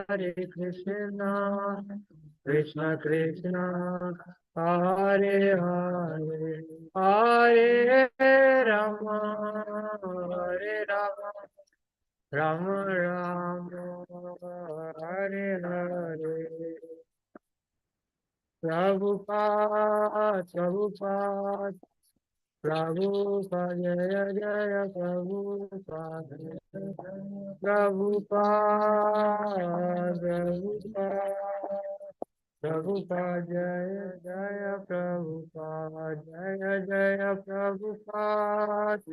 Hare Krishna, Krishna Krishna, Hare Hare, Hare Rama, Hare Rama, Rama Rama, Hare Hare. Prabhupada, Prabhupada, Prabhupada, Jaya Jaya Prabhupada, Prabhupada, Prabhupada, Prabhupada, Jaya Jaya Prabhupada, Jaya Jaya Prabhupada,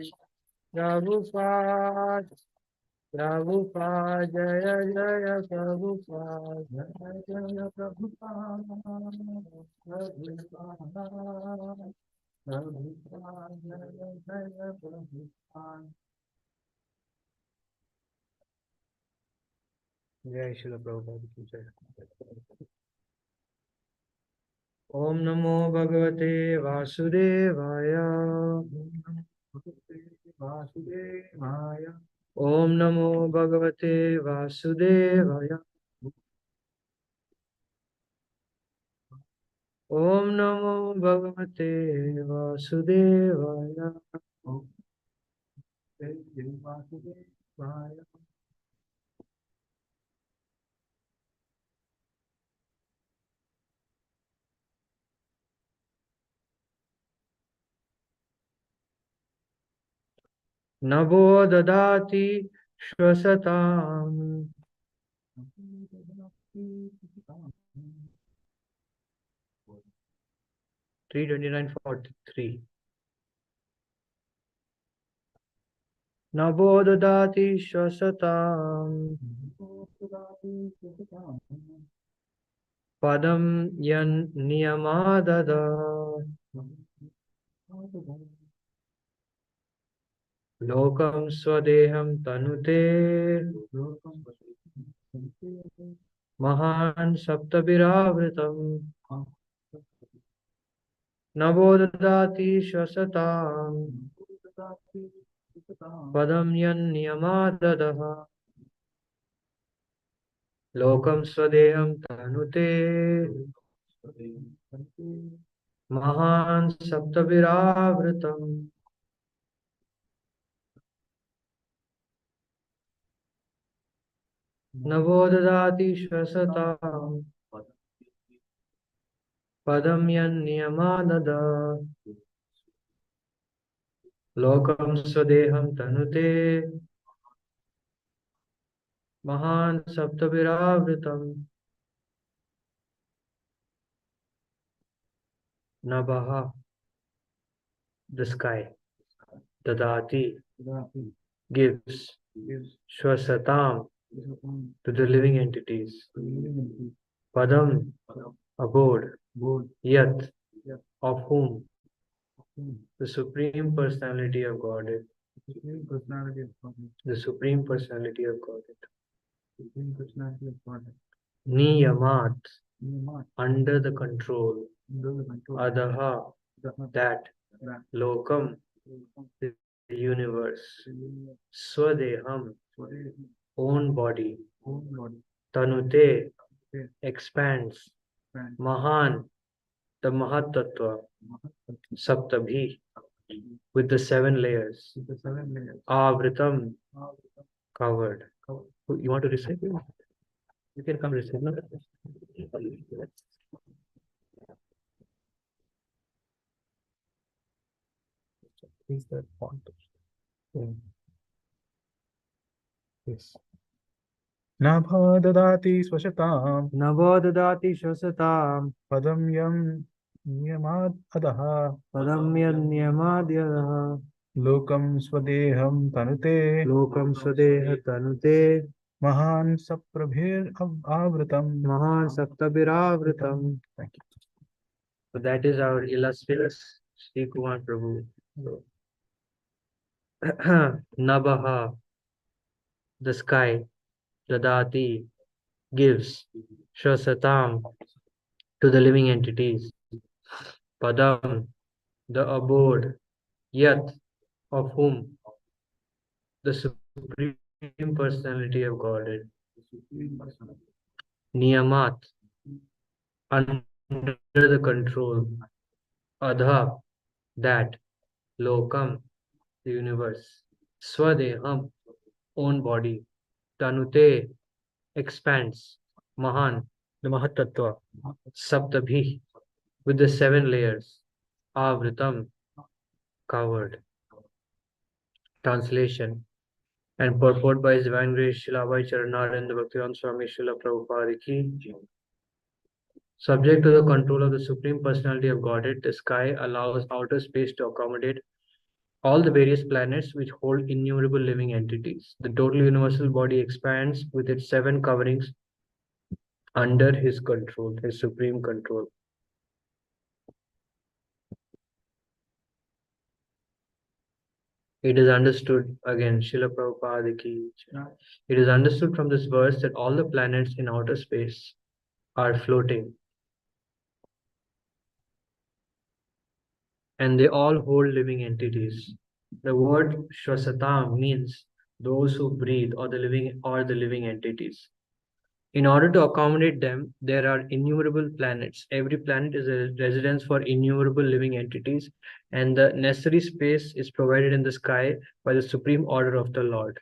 Prabhupada, Prabhupada, Jaya Jaya Prabhupada, Jaya Jaya Prabhupada, Prabhupada. जय श्री प्रभुपाद की जय। ओम नमो भगवते वासुदेवाय। ओम नमो भगवते वासुदेवाय। ओम नमो भगवते वासुदेवाय। नभो ददाति श्वसताम् 329:43 नभो ददाति श्वसताम् पदं यन्नियमादद लोकं स्वदेहं तनुते महान् सप्तभिरावृतम् नभो ददाति श्वसताम् पदं यन्नियमाददः लोकं स्वदेहं तनुते महान् सप्तभिरावृतम् नभो ददाति श्वसताम् पदं यन्नियमादद लोकं स्वदेहं तनुते महान् सप्तभिरावृतम् नभः the sky, dadati gives shwasatam to the living entities, padam abode, yat of whom the Supreme Personality of Godhead, the Supreme Personality of Godhead, niyamat, under the control, adaha, that, lokam, the universe, swadeham, own body, tanute, expands, mahan, the Mahatattva, Saptabhi, with the 7 layers, Avritam, covered. You want to recite it? You can come recite. No? Is that font? Yes. Nabha dadati swashatam Navo dadati shvasatam padam yam niyamad adaha padam yanyamadyadaha lokam swadeham tanute lokam swadeha tanute mahan saprabhir avritam. mahan saptabhiravritam. Thank you. So that is our illustrious Sri Kumar Prabhu. Nabaha, the sky, dadati, gives, shvasatam, to the living entities, padam, the abode, yat, of whom the Supreme Personality of Godhead, Niyamat, under the control. Adha, that. Lokam, the universe. Swadeham, own body. Tanute, expands. Mahan, the Mahatattva. Saptabhi, with the 7 layers. Avritam, covered. Translation and purport by His Divine Grace Srila Bhai Charanarend Bhaktivedanta Swami Srila Prabhupada Ki. Subject to the control of the Supreme Personality of Godhead, the sky allows outer space to accommodate all the various planets which hold innumerable living entities. The total universal body expands with its 7 coverings under His control, His supreme control. It is understood, again, Srila Prabhupada Ki. It is understood from this verse that all the planets in outer space are floating and they all hold living entities. The word Shwasatam means those who breathe or the living entities. In order to accommodate them, there are innumerable planets. Every planet is a residence for innumerable living entities, and the necessary space is provided in the sky by the supreme order of the Lord.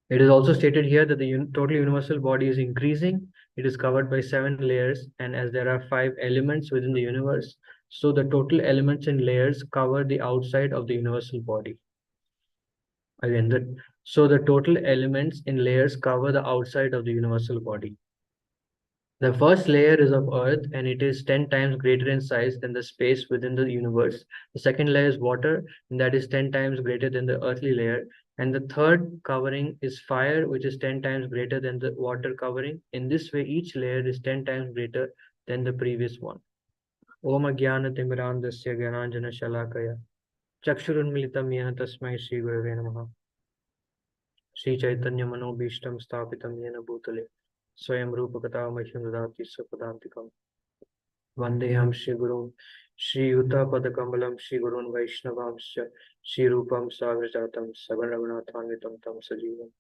It is also stated here that the total universal body is increasing. It is covered by 7 layers, and as there are 5 elements within the universe, so the total elements and layers cover the outside of the universal body. Again, so the total elements in layers cover the outside of the universal body. The first layer is of earth and it is 10 times greater in size than the space within the universe. The second layer is water and that is 10 times greater than the earthly layer. And the third covering is fire, which is 10 times greater than the water covering. In this way, each layer is 10 times greater than the previous one. Om Agyana Timirandasya Gyananjana Shalakaya Chakshurunmilitam Yena Tasmai Shri Gurave Namaha Shri Chaitanya Manobhishtam Sthapitam Yena Bhutale Swayam Rupakata Mahim Dadati Sapadantikam Vandeham Shri Guru Shri Yuta Padakamalam Shri Gurun Vaishnavamsya Shri Rupam Sagrajatam Sagaraganathanitam Tam Sajivam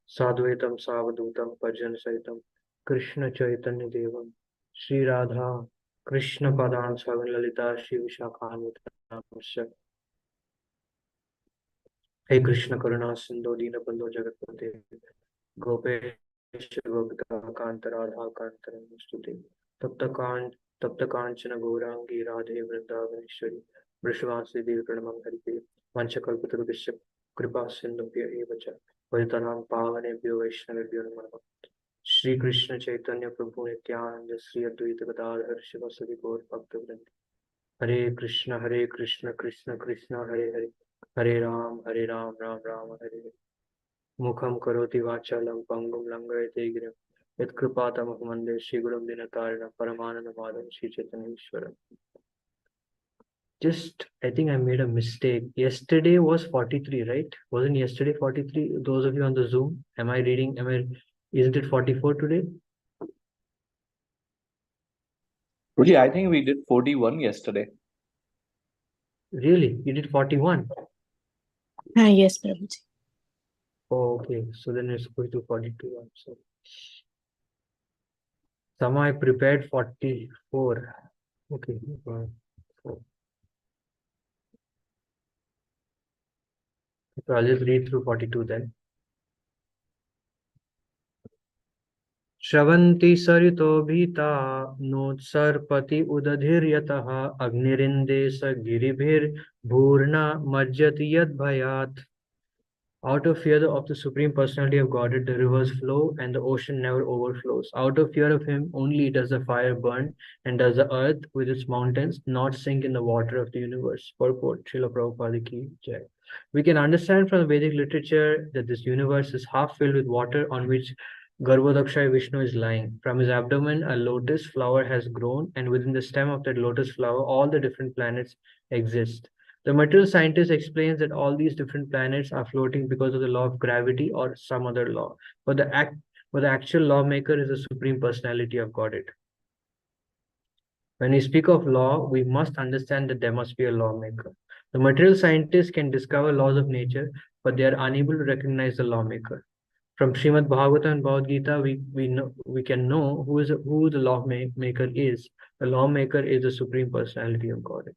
Sadvaitam Savadutam Pajan Saitam Krishna Chaitanya Devam Shri Radha Krishna Padan Sagan Lalita Shri Vishakhanvitamsya Hey Krishna Karuna Sindhu Dina Bandhu Jagatpate Gopesh Gopika Kantaradha Kantaram Stuti Tapta Kanchana Gaurangi Radhe Vrindavaneshwari Vrishavasi Devi Pranamam Haripe Vanchakalpatarubhisya Kripa Sindhubhya Evacha Vajitanam Pavanebhyo Vaishnavebhyo Namaha Shri Krishna Chaitanya Prabhu Nityananda Shri Advaita Gadadhar Shivasadi Gaur Bhakta Hare Krishna Krishna Krishna Hare Hare Hare Ram Ram Ram Hare Hare Mukham Karoti Vachalam Pangum Langayate Girim Yatkripata Mahmande Shri Gurum Dinatarina Paramananda Madham Shri Chaitanya Ishwaram. Just, I think I made a mistake. Yesterday was 43, right? Wasn't yesterday 43? Those of you on the Zoom, isn't it 44 today? Really, I think we did 41 yesterday. Really? You did 41? Yes, Prabhuji. Oh, okay. So then it's going to 42 also. Somehow I prepared 44. Okay. So I'll just read through 42 then. Shravanti sarito bhita notsarpati udadhiryatah agnirinde sa giribhir bhurna majjati yad bhayat. Out of fear of the Supreme Personality of Godhead, the rivers flow and the ocean never overflows. Out of fear of Him, only does the fire burn and does the earth with its mountains not sink in the water of the universe. Purport, Srila Prabhupada Ki Jai. We can understand from the Vedic literature that this universe is half filled with water on which Garbhodakshaya Vishnu is lying. From his abdomen, a lotus flower has grown, and within the stem of that lotus flower, all the different planets exist. The material scientist explains that all these different planets are floating because of the law of gravity or some other law. But the actual lawmaker is the Supreme Personality of Godhead. When we speak of law, we must understand that there must be a lawmaker. The material scientists can discover laws of nature, but they are unable to recognize the lawmaker. From Srimad Bhagavatam and Bhagavad Gita, we can know who the lawmaker is. The lawmaker is the Supreme Personality of Godhead.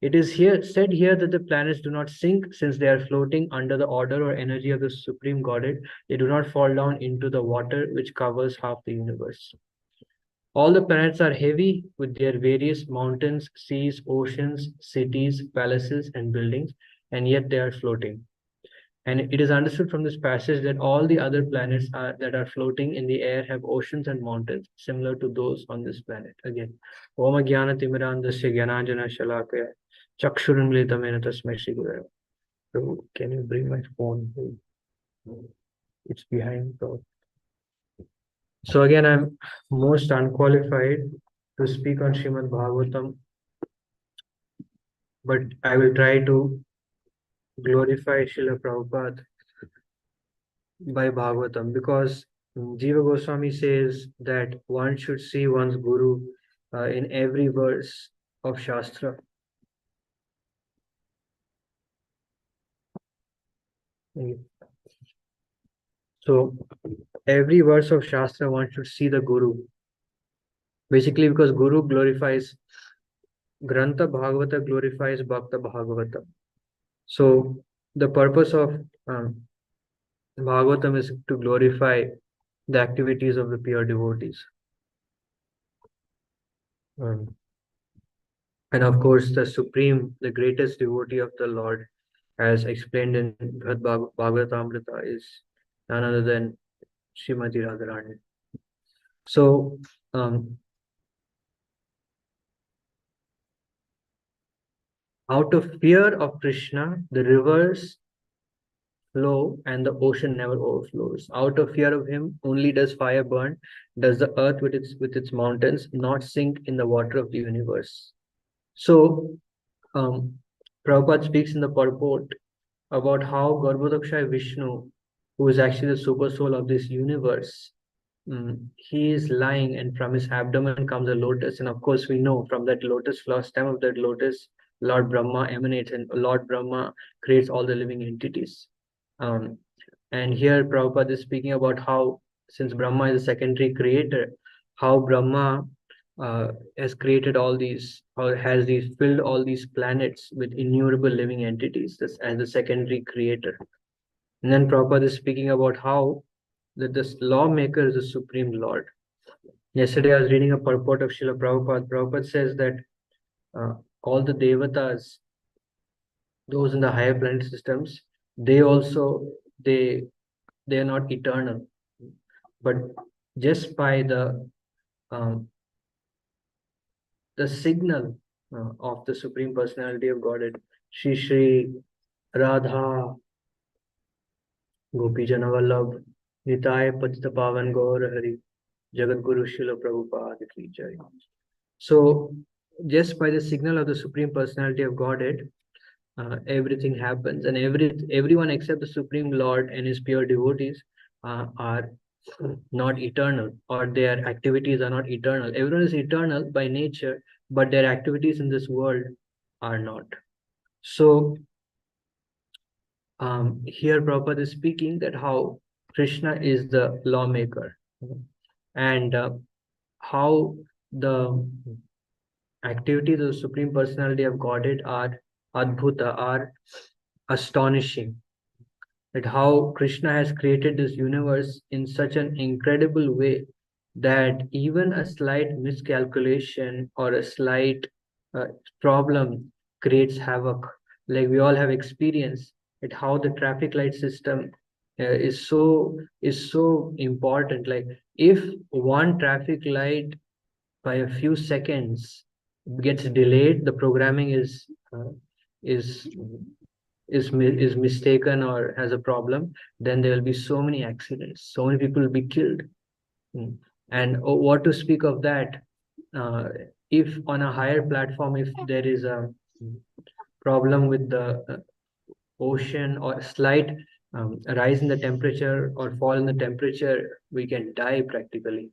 It is said here that the planets do not sink since they are floating under the order or energy of the Supreme Godhead. They do not fall down into the water which covers half the universe. All the planets are heavy with their various mountains, seas, oceans, cities, palaces, and buildings, and yet they are floating. And it is understood from this passage that all the other planets that are floating in the air have oceans and mountains similar to those on this planet. Again, Om Jnana Timirandasya Jnananjana Shalakaya Chakshurimlitamena Tasmai Shri Gurave. So can you bring my phone? It's behind. So again, I'm most unqualified to speak on Srimad Bhagavatam, but I will try to glorify Srila Prabhupada by Bhagavatam, because Jiva Goswami says that one should see one's Guru in every verse of Shastra. So every verse of Shastra one should see the Guru. Basically, because Guru glorifies, Grantha Bhagavata glorifies Bhakta Bhagavata. So the purpose of Bhagavatam is to glorify the activities of the pure devotees. And of course, the greatest devotee of the Lord, as explained in Bhagavatamrita, is none other than Srimati Radharani. So, out of fear of Krishna, the rivers flow and the ocean never overflows. Out of fear of him, only does fire burn, does the earth with its mountains not sink in the water of the universe. So, Prabhupada speaks in the purport about how Garbhodakshaya Vishnu, who is actually the super soul of this universe, he is lying, and from his abdomen comes a lotus. And of course, we know from that lotus flower, stem of that lotus, Lord Brahma emanates, and Lord Brahma creates all the living entities. And here Prabhupada is speaking about how, since Brahma is a secondary creator, how Brahma has created all these, or has filled all these planets with innumerable living entities as the secondary creator. And then Prabhupada is speaking about how that this lawmaker is the Supreme Lord. Yesterday I was reading a purport of Srila Prabhupada. Prabhupada says that all the devatas, those in the higher planet systems, they also, they are not eternal. But just by the signal of the Supreme Personality of Godhead, Shri Shri Radha Gopi Janavallabh Nitaya Patita Pavan Gaur Hari Jagat Guru Srila Prabhupada Ki Jai. So just by the signal of the Supreme Personality of Godhead, everything happens, and everyone except the Supreme Lord and his pure devotees are not eternal, or their activities are not eternal. Everyone is eternal by nature, but their activities in this world are not. So here Prabhupada is speaking that how Krishna is the lawmaker, and how the activities of the Supreme Personality of Godhead are adbhuta, are astonishing. That how Krishna has created this universe in such an incredible way that even a slight miscalculation or a slight problem creates havoc. Like we all have experienced at how the traffic light system is so important. Like if one traffic light by a few seconds gets delayed, the programming is mistaken or has a problem, then there will be so many accidents, so many people will be killed. And what to speak of that, if on a higher platform, if there is a problem with the ocean, or slight rise in the temperature or fall in the temperature, we can die practically.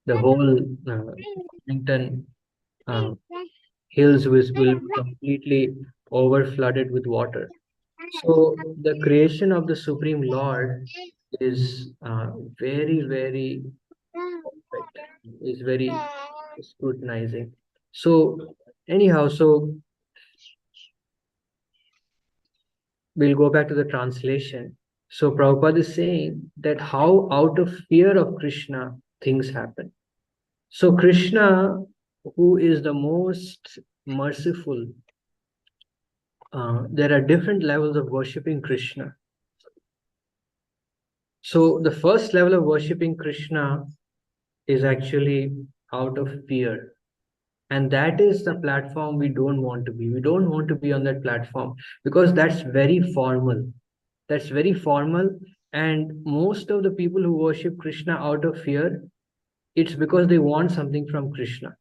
The whole Wellington hills will be completely over flooded with water. So the creation of the Supreme Lord is very, very perfect, is very scrutinizing. So anyhow, so we'll go back to the translation. So Prabhupada is saying that how out of fear of Krishna things happen. So Krishna, who is the most merciful, there are different levels of worshipping Krishna. So the first level of worshipping Krishna is actually out of fear. And that is the platform we don't want to be. We don't want to be on that platform because that's very formal. That's very formal. And most of the people who worship Krishna out of fear, it's because they want something from Krishna.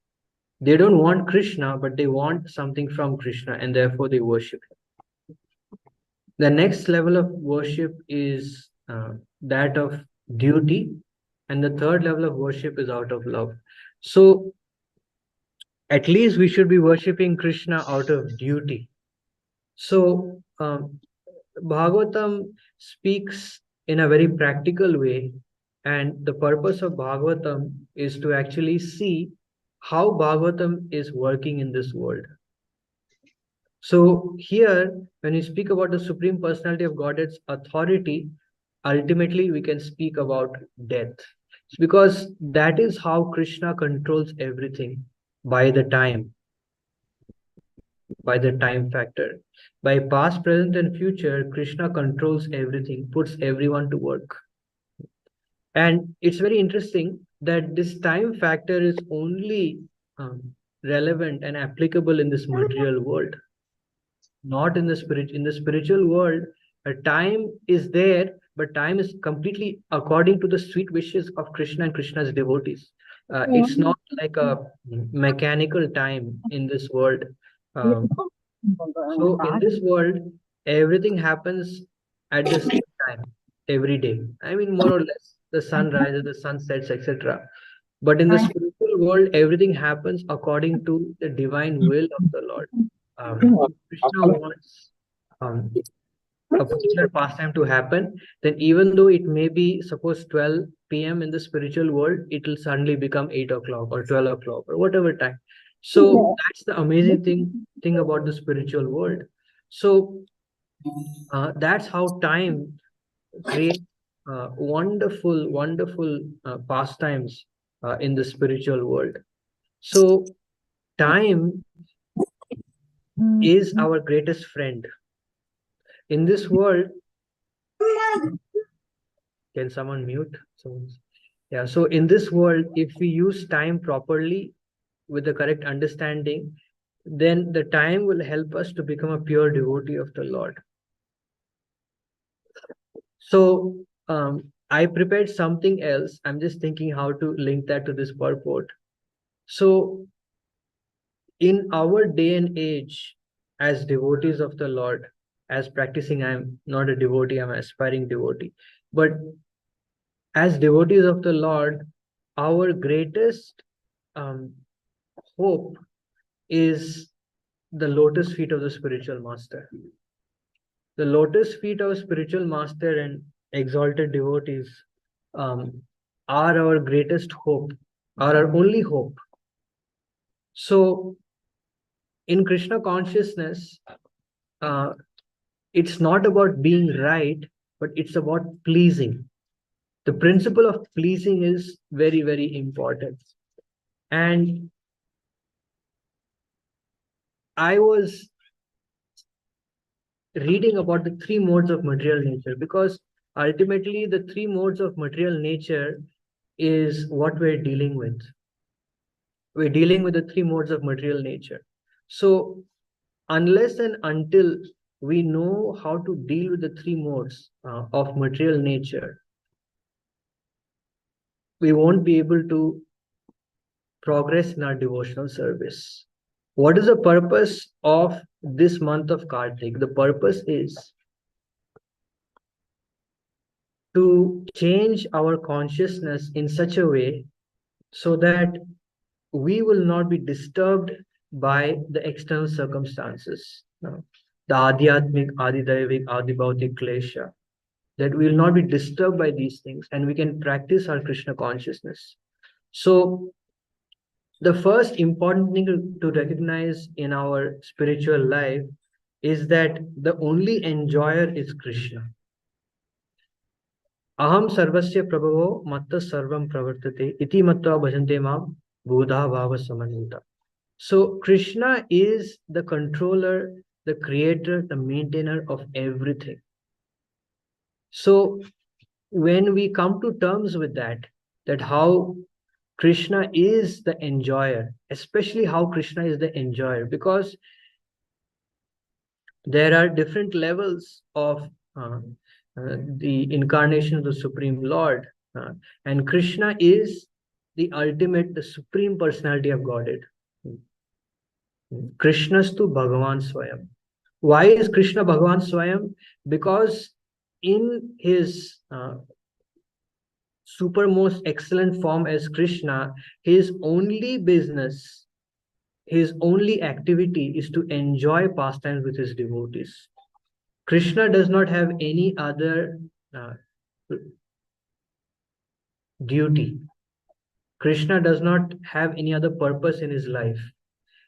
They don't want Krishna, but they want something from Krishna, and therefore they worship him. The next level of worship is that of duty, and the third level of worship is out of love. So at least we should be worshipping Krishna out of duty. So Bhagavatam speaks in a very practical way, and the purpose of Bhagavatam is to actually see how Bhagavatam is working in this world. So here, when we speak about the Supreme Personality of Godhead's authority, ultimately we can speak about death. It's because that is how Krishna controls everything by the time factor. By past, present, and future, Krishna controls everything, puts everyone to work. And it's very interesting that this time factor is only relevant and applicable in this material world, not in the spirit. In the spiritual world, a time is there, but time is completely according to the sweet wishes of Krishna and Krishna's devotees. It's not like a mechanical time in this world. So in this world, everything happens at the same time every day. I mean, more or less, the sun rises, the sun sets, etc. But in the spiritual world, everything happens according to the divine will of the Lord. Krishna wants a particular pastime to happen, then even though it may be suppose 12 p.m. in the spiritual world, it will suddenly become 8 o'clock or 12 o'clock or whatever time. So that's the amazing thing about the spiritual world. So that's how time creates wonderful pastimes in the spiritual world. So time is our greatest friend. In this world, can someone mute? Yeah, so in this world, if we use time properly with the correct understanding, then the time will help us to become a pure devotee of the Lord. So I prepared something else. I'm just thinking how to link that to this purport. So in our day and age, as devotees of the Lord, as practicing, I'm not a devotee, I'm an aspiring devotee. But as devotees of the Lord, our greatest hope is the lotus feet of the spiritual master. The lotus feet of spiritual master and exalted devotees are our greatest hope, are our only hope. So in Krishna consciousness, it's not about being right, but it's about pleasing. The principle of pleasing is very, very important. And I was reading about the three modes of material nature, because ultimately the three modes of material nature is what we're dealing with. We're dealing with the three modes of material nature. So unless and until we know how to deal with the three modes of material nature, we won't be able to progress in our devotional service. What is the purpose of this month of Kartik? The purpose is to change our consciousness in such a way so that we will not be disturbed by the external circumstances. the Adhyatmik, Adidaivik, Adibhautik Klesha, that we will not be disturbed by these things and we can practice our Krishna consciousness. So, the first important thing to recognize in our spiritual life is that the only enjoyer is Krishna. Aham sarvasya prabhavo matta sarvam pravartate iti mattva bhajante mam bodha bhava samanvita. So Krishna is the controller, the creator, the maintainer of everything. So when we come to terms with that how Krishna is the enjoyer, especially how Krishna is the enjoyer, because there are different levels of the incarnation of the Supreme Lord, and Krishna is the ultimate, the Supreme Personality of Godhead. Krishnastu Bhagavan Swayam. Why is Krishna Bhagavan Swayam? Because in his supermost excellent form as Krishna, his only business, his only activity is to enjoy pastimes with his devotees. Krishna does not have any other duty. Krishna does not have any other purpose in his life.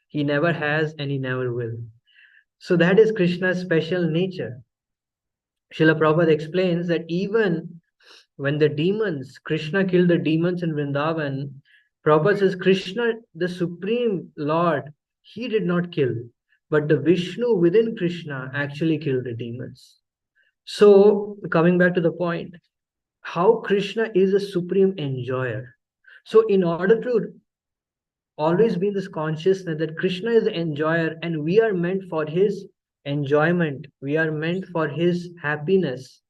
He never has and he never will. So that is Krishna's special nature. Srila Prabhupada explains that even when the demons, Krishna killed the demons in Vrindavan, Prabhupada says Krishna, the Supreme Lord, he did not kill, but the Vishnu within Krishna actually killed the demons. So, coming back to the point, how Krishna is a supreme enjoyer. So, in order to always be in this consciousness that Krishna is the enjoyer and we are meant for his enjoyment, we are meant for his happiness,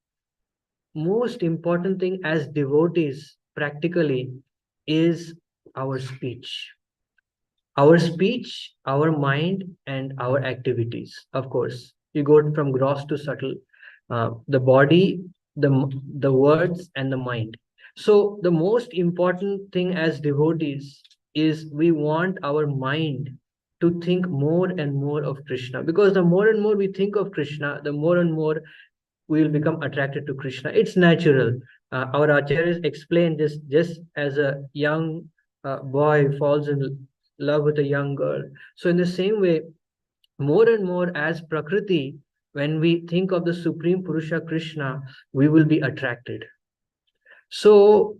most important thing as devotees practically is our speech. Our speech, our mind, and our activities. Of course, you go from gross to subtle. The body, the words, and the mind. So the most important thing as devotees is we want our mind to think more and more of Krishna, because the more and more we think of Krishna, the more and more we will become attracted to Krishna. It's natural. Our acharyas explain this just as a young boy falls in love with a young girl. So in the same way, more and more as Prakriti, when we think of the Supreme Purusha Krishna, we will be attracted. So,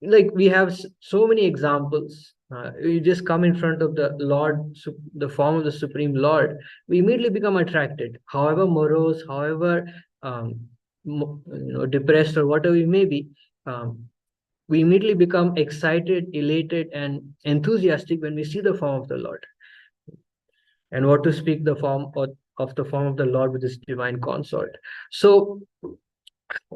like we have so many examples. You just come in front of the Lord, the form of the Supreme Lord, we immediately become attracted. However morose, however depressed or whatever we may be, we immediately become excited, elated, and enthusiastic when we see the form of the Lord. And what to speak the form of the form of the Lord with his divine consort. So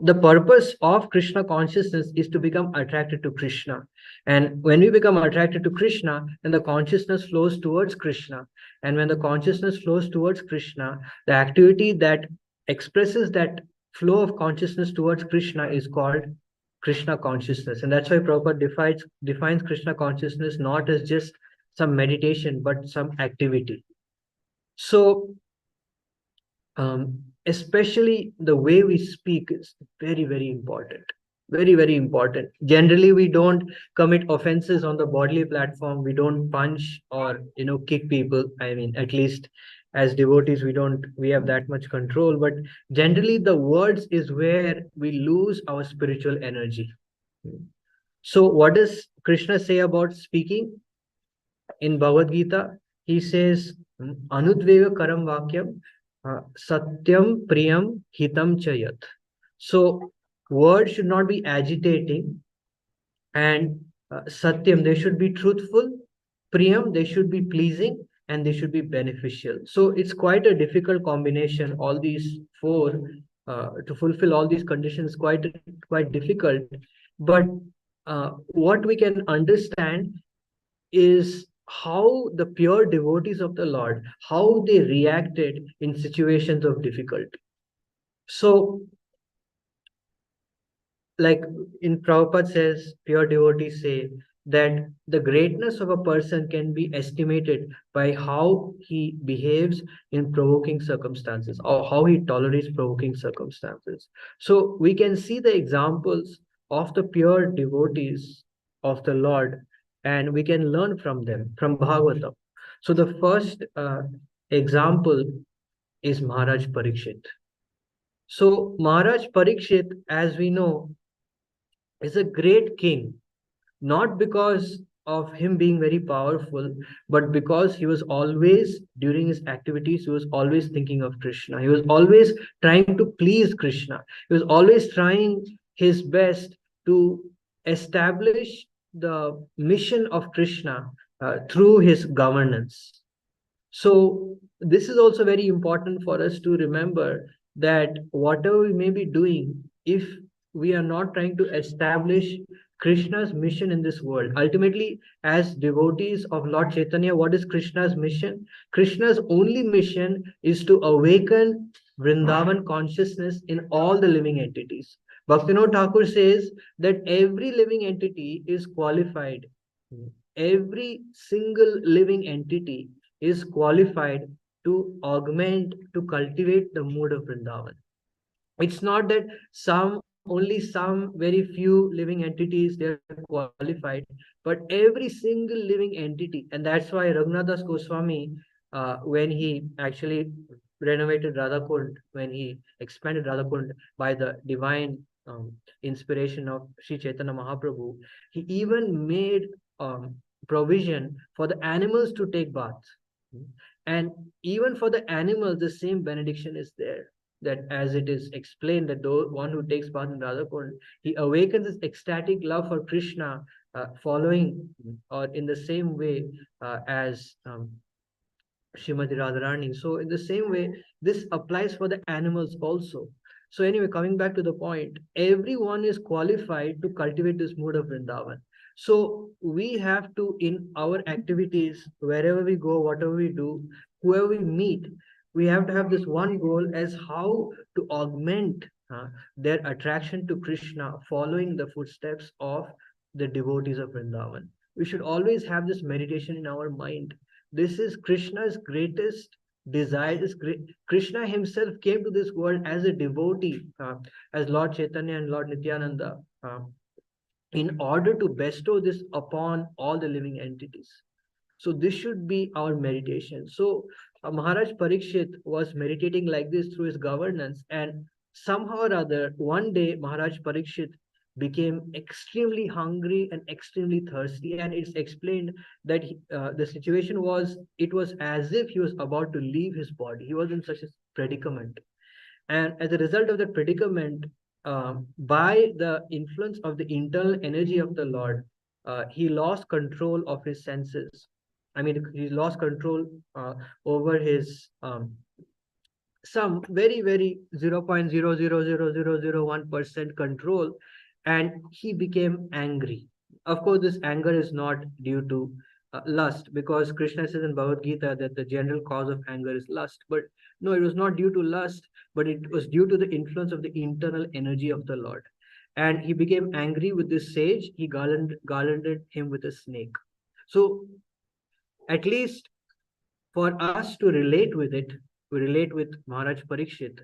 the purpose of Krishna consciousness is to become attracted to Krishna. And when we become attracted to Krishna, then the consciousness flows towards Krishna. And when the consciousness flows towards Krishna, the activity that expresses that flow of consciousness towards Krishna is called Krishna consciousness. And that's why Prabhupada defines Krishna consciousness not as just some meditation, but some activity. So, especially the way we speak is very, very important. Very, very important. Generally, we don't commit offenses on the bodily platform. We don't punch or kick people. I mean, at least as devotees, we have that much control. But generally, the words is where we lose our spiritual energy. So, what does Krishna say about speaking? In Bhagavad Gita, he says, Anudvega karam vakyam satyam priyam hitam chayat. So words should not be agitating, and satyam, they should be truthful, priyam, they should be pleasing, and they should be beneficial. So it's quite a difficult combination. All these four, to fulfill all these conditions, quite difficult. But what we can understand is how the pure devotees of the Lord, how they reacted in situations of difficulty. So, like in Prabhupada says, pure devotees say that the greatness of a person can be estimated by how he behaves in provoking circumstances or how he tolerates provoking circumstances. So we can see the examples of the pure devotees of the Lord, and we can learn from them, from Bhagavatam. So the first example is Maharaj Parikshit. So Maharaj Parikshit, as we know, is a great king, not because of him being very powerful, but because he was always, during his activities, he was always thinking of Krishna. He was always trying to please Krishna. He was always trying his best to establish the mission of Krishna through his governance. So this is also very important for us to remember that whatever we may be doing, if we are not trying to establish Krishna's mission in this world, ultimately, as devotees of Lord Chaitanya, what is Krishna's mission? Krishna's only mission is to awaken Vrindavan consciousness in all the living entities. Bhaktivinoda Thakur says that every living entity is qualified. Every single living entity is qualified to augment, to cultivate the mood of Vrindavan. It's not that only some very few living entities they are qualified, but every single living entity. And that's why Raghunath Goswami, when he actually renovated Radhakund, when he expanded Radhakund by the divine inspiration of Sri Chaitanya Mahaprabhu, he even made provision for the animals to take baths. And even for the animals, the same benediction is there. That as it is explained, that the one who takes bath in Radhakund, he awakens his ecstatic love for Krishna, following or in the same way as Srimati Radharani. So in the same way, this applies for the animals also. So anyway, coming back to the point, everyone is qualified to cultivate this mood of Vrindavan. So we have to, in our activities, wherever we go, whatever we do, whoever we meet, we have to have this one goal as how to augment their attraction to Krishna, following the footsteps of the devotees of Vrindavan. We should always have this meditation in our mind. This is Krishna's greatest desire. Krishna himself came to this world as a devotee, as Lord Chaitanya and Lord Nityananda, in order to bestow this upon all the living entities. So this should be our meditation. So Maharaj Parikshit was meditating like this through his governance, and somehow or other, one day Maharaj Parikshit became extremely hungry and extremely thirsty, and it's explained that the situation was, it was as if he was about to leave his body. He was in such a predicament, and as a result of that predicament, by the influence of the internal energy of the Lord, he lost control of his senses. I mean, he lost control over his some very, very 0.0000001% control, and he became angry. Of course, this anger is not due to lust, because Krishna says in Bhagavad Gita that the general cause of anger is lust. But no, it was not due to lust, but it was due to the influence of the internal energy of the Lord. And he became angry with this sage. He garlanded him with a snake. So at least for us to relate with it, we relate with Maharaj Parikshit.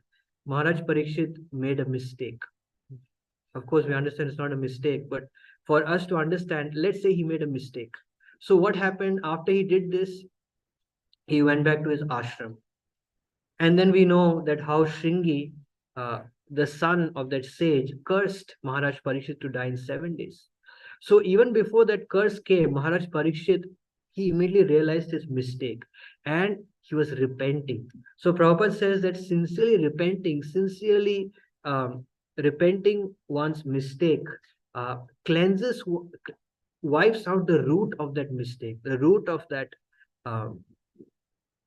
Maharaj Parikshit made a mistake. Of course, we understand it's not a mistake, but for us to understand, let's say he made a mistake. So what happened after he did this? He went back to his ashram. And then we know that how Shringi, the son of that sage, cursed Maharaj Parikshit to die in 7 days. So even before that curse came, Maharaj Parikshit, he immediately realized his mistake and he was repenting. So Prabhupada says that sincerely repenting one's mistake cleanses, wipes out the root of that mistake, the root of that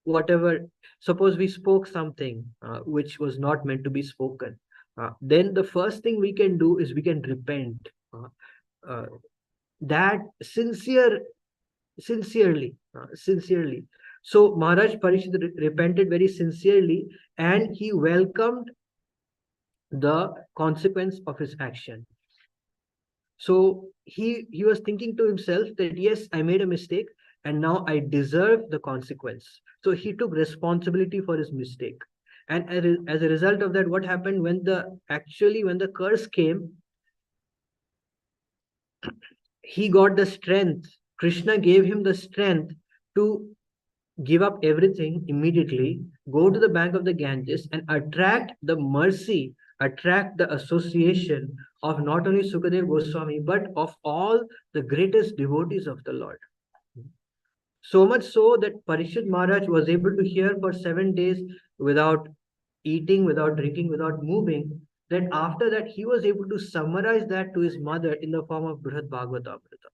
whatever. Suppose we spoke something which was not meant to be spoken. Then the first thing we can do is we can repent. That sincerely. So Maharaj Parikshit repented very sincerely, and he welcomed the consequence of his action. So he was thinking to himself that yes, I made a mistake and now I deserve the consequence. So he took responsibility for his mistake. And as a result of that, what happened when the curse came, he got the strength. Krishna gave him the strength to give up everything immediately, go to the bank of the Ganges and attract the mercy, attract the association of not only Sukadev Goswami, but of all the greatest devotees of the Lord. So much so that Parikshit Maharaj was able to hear for 7 days without eating, without drinking, without moving. Then after that, he was able to summarize that to his mother in the form of Brihad Bhagavatamrita.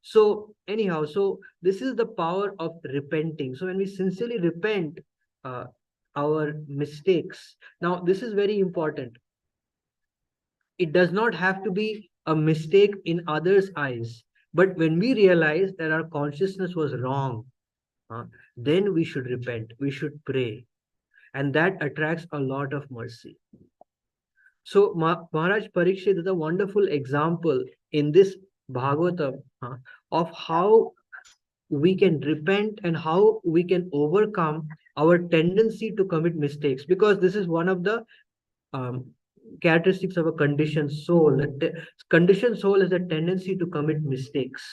So anyhow, so this is the power of repenting. So when we sincerely repent uh, our mistakes, now this is very important. It does not have to be a mistake in others' eyes, but when we realize that our consciousness was wrong, then we should repent, we should pray, and that attracts a lot of mercy. So Maharaj Parikshit is a wonderful example in this Bhagavatam of how we can repent and how we can overcome our tendency to commit mistakes, because this is one of the um, characteristics of a conditioned soul. Conditioned soul has a tendency to commit mistakes.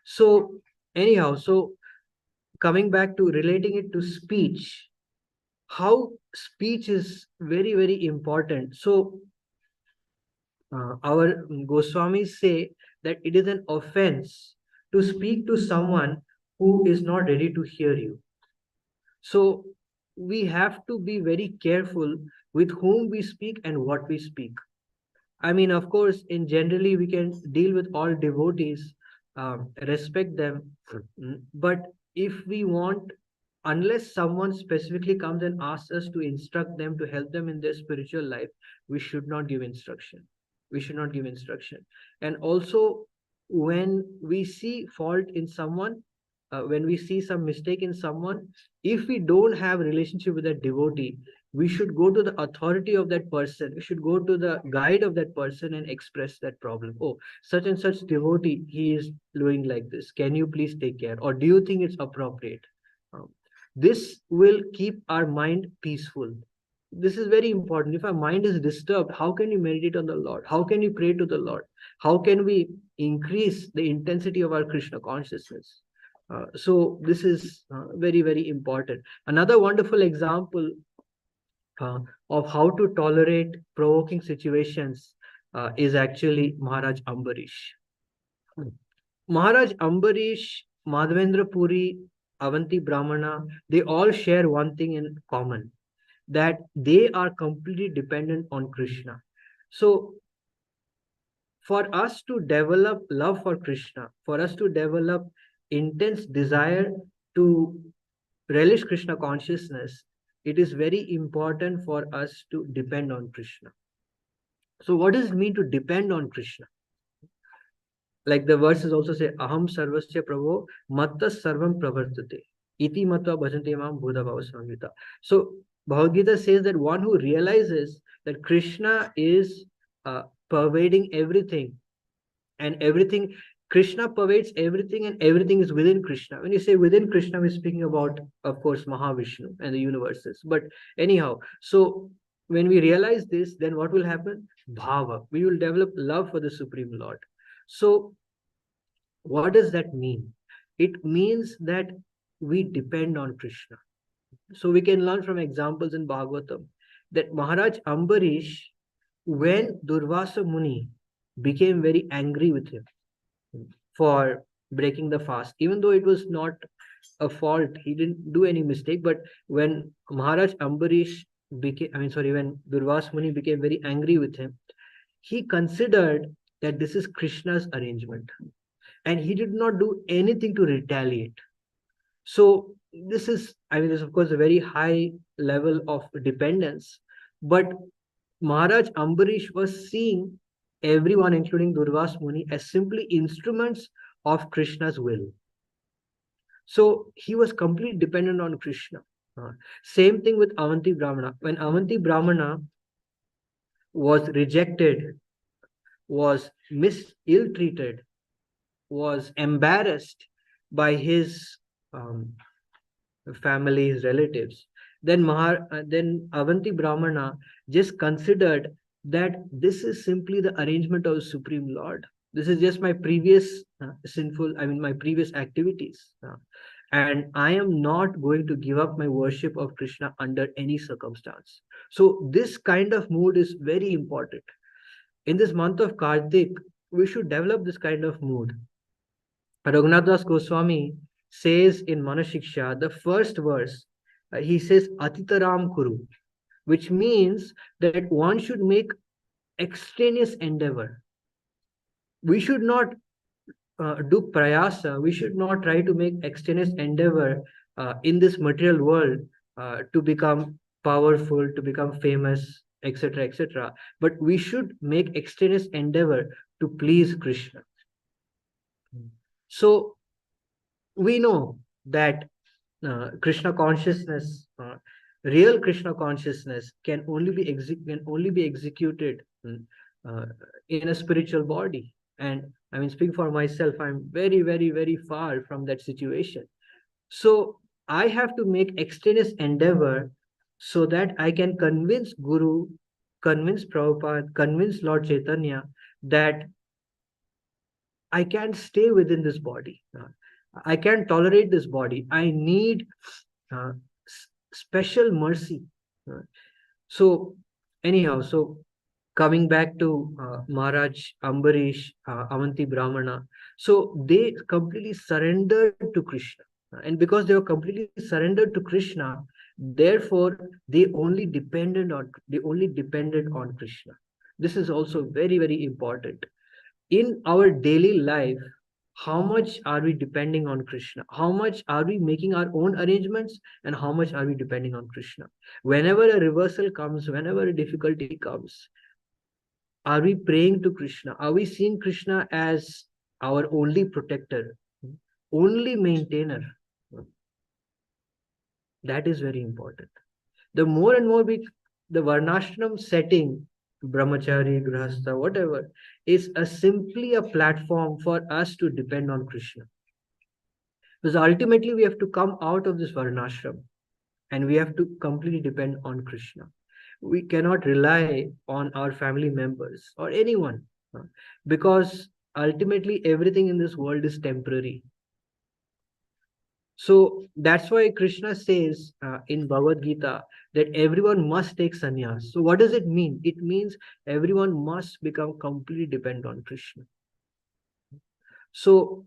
So anyhow, so coming back to relating it to speech, how speech is very, very important. So our Goswamis say that it is an offense to speak to someone who is not ready to hear you. So we have to be very careful with whom we speak and what we speak. I mean, of course, in generally we can deal with all devotees, respect them, but if we want, unless someone specifically comes and asks us to instruct them, to help them in their spiritual life, we should not give instruction. We should not give instruction. And also, when we see fault in someone, when we see some mistake in someone, if we don't have relationship with that devotee, we should go to the authority of that person. We should go to the guide of that person and express that problem. Oh, such and such devotee, he is doing like this. Can you please take care? Or do you think it's appropriate? This will keep our mind peaceful. This is very important. If our mind is disturbed, how can you meditate on the Lord? How can you pray to the Lord? How can we increase the intensity of our Krishna consciousness? So this is very, very important. Another wonderful example of how to tolerate provoking situations is actually Maharaj Ambarish. Maharaj Ambarish, Madhavendra Puri, Avanti Brahmana, they all share one thing in common, that they are completely dependent on Krishna. So for us to develop love for Krishna, for us to develop intense desire to relish Krishna consciousness, it is very important for us to depend on Krishna. So what does it mean to depend on Krishna? Like the verses also say, Aham sarvasya prabho matta sarvam pravartate. Iti matva bhajante mam bodha bhava samvita. So Bhagavad Gita says that one who realizes that Krishna is pervading everything, and everything, Krishna pervades everything and everything is within Krishna. When you say within Krishna, we're speaking about, of course, Mahavishnu and the universes. But anyhow, so when we realize this, then what will happen? Bhava. We will develop love for the Supreme Lord. So what does that mean? It means that we depend on Krishna. So we can learn from examples in Bhagavatam that Maharaj Ambarish, when Durvasa Muni became very angry with him for breaking the fast, even though it was not a fault, he didn't do any mistake, but when Maharaj Ambarish became, when Durvasa Muni became very angry with him, he considered that this is Krishna's arrangement, and he did not do anything to retaliate. So this is, this is of course a very high level of dependence, but Maharaj Ambarish was seeing everyone, including Durvasa Muni, as simply instruments of Krishna's will. So he was completely dependent on Krishna. Same thing with Avanti Brahmana. When Avanti Brahmana was rejected, was ill-treated, was embarrassed by his family, his relatives, then Avanti Brahmana just considered that this is simply the arrangement of the Supreme Lord. This is just my previous my previous activities. And I am not going to give up my worship of Krishna under any circumstance. So this kind of mood is very important. In this month of Kartik, we should develop this kind of mood. Raghunath Das Goswami says in Manashiksha, the first verse, he says Atitaram Kuru, which means that one should make extraneous endeavor. We should not do prayasa, we should not try to make extraneous endeavor in this material world to become powerful, to become famous, etc., etc. But we should make extraneous endeavor to please Krishna. So we know that Krishna consciousness, real Krishna consciousness, can only be executed in a spiritual body. And I mean, speaking for myself, I'm very, very, very far from that situation. So I have to make extraneous endeavor so that I can convince Guru, convince Prabhupada, convince Lord Chaitanya that I can't stay within this body. I can't tolerate this body. I need special mercy. So anyhow, so coming back to Maharaj, Ambarish, Avanti Brahmana, so they completely surrendered to Krishna. And because they were completely surrendered to Krishna, therefore they only depended on Krishna. This is also very, very important. In our daily life, how much are we depending on Krishna? How much are we making our own arrangements, and how much are we depending on Krishna? Whenever a reversal comes, whenever a difficulty comes, are we praying to Krishna? Are we seeing Krishna as our only protector, only maintainer? That is very important. The more and more the Varnashram setting, Brahmachari, Grihastha, whatever, is simply a platform for us to depend on Krishna. Because ultimately we have to come out of this Varnashram and we have to completely depend on Krishna. We cannot rely on our family members or anyone, because ultimately everything in this world is temporary. So that's why Krishna says in Bhagavad Gita that everyone must take sannyas. So what does it mean? It means everyone must become completely dependent on Krishna. So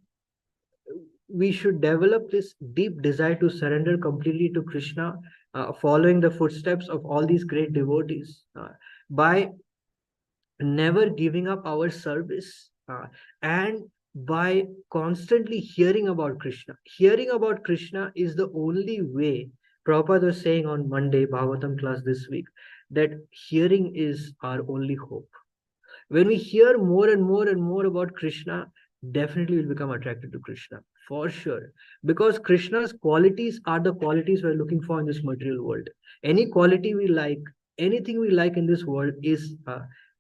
we should develop this deep desire to surrender completely to Krishna, following the footsteps of all these great devotees, by never giving up our service, and by constantly hearing about Krishna. Hearing about Krishna is the only way. Prabhupada was saying on Monday, Bhagavatam class this week, that hearing is our only hope. When we hear more and more and more about Krishna, definitely we'll become attracted to Krishna, for sure. Because Krishna's qualities are the qualities we're looking for in this material world. Any quality we like, anything we like in this world is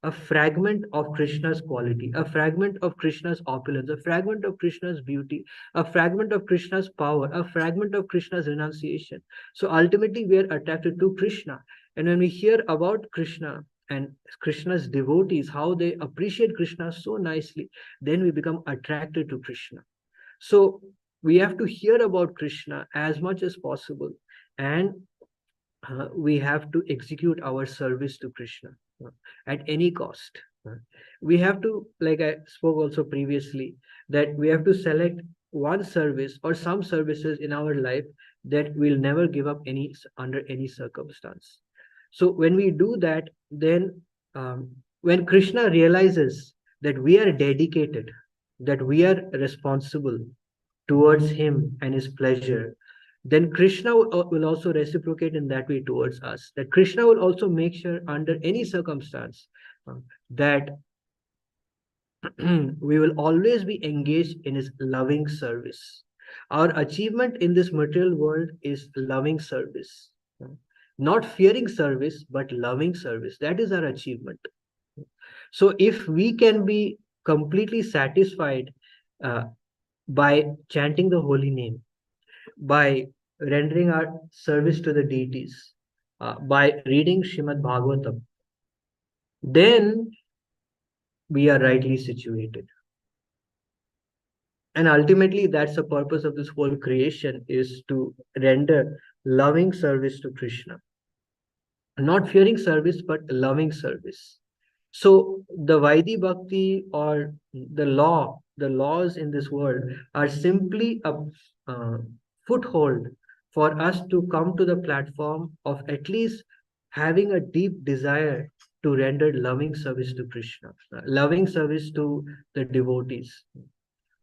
a fragment of Krishna's quality, a fragment of Krishna's opulence, a fragment of Krishna's beauty, a fragment of Krishna's power, a fragment of Krishna's renunciation. So ultimately, we are attracted to Krishna. And when we hear about Krishna and Krishna's devotees, how they appreciate Krishna so nicely, then we become attracted to Krishna. So we have to hear about Krishna as much as possible, and we have to execute our service to Krishna at any cost. We have to, like I spoke also previously, that we have to select one service or some services in our life that we'll never give up under any circumstance. So when we do that, then when Krishna realizes that we are dedicated, that we are responsible towards him and his pleasure, then Krishna will also reciprocate in that way towards us. That Krishna will also make sure under any circumstance that we will always be engaged in his loving service. Our achievement in this material world is loving service. Not fearing service, but loving service. That is our achievement. So if we can be completely satisfied by chanting the holy name, by rendering our service to the deities, by reading Shrimad Bhagavatam, then we are rightly situated. And ultimately, that's the purpose of this whole creation, is to render loving service to Krishna. Not fearing service, but loving service. So the Vaidhi Bhakti, or the laws in this world are simply a foothold for us to come to the platform of at least having a deep desire to render loving service to Krishna, loving service to the devotees.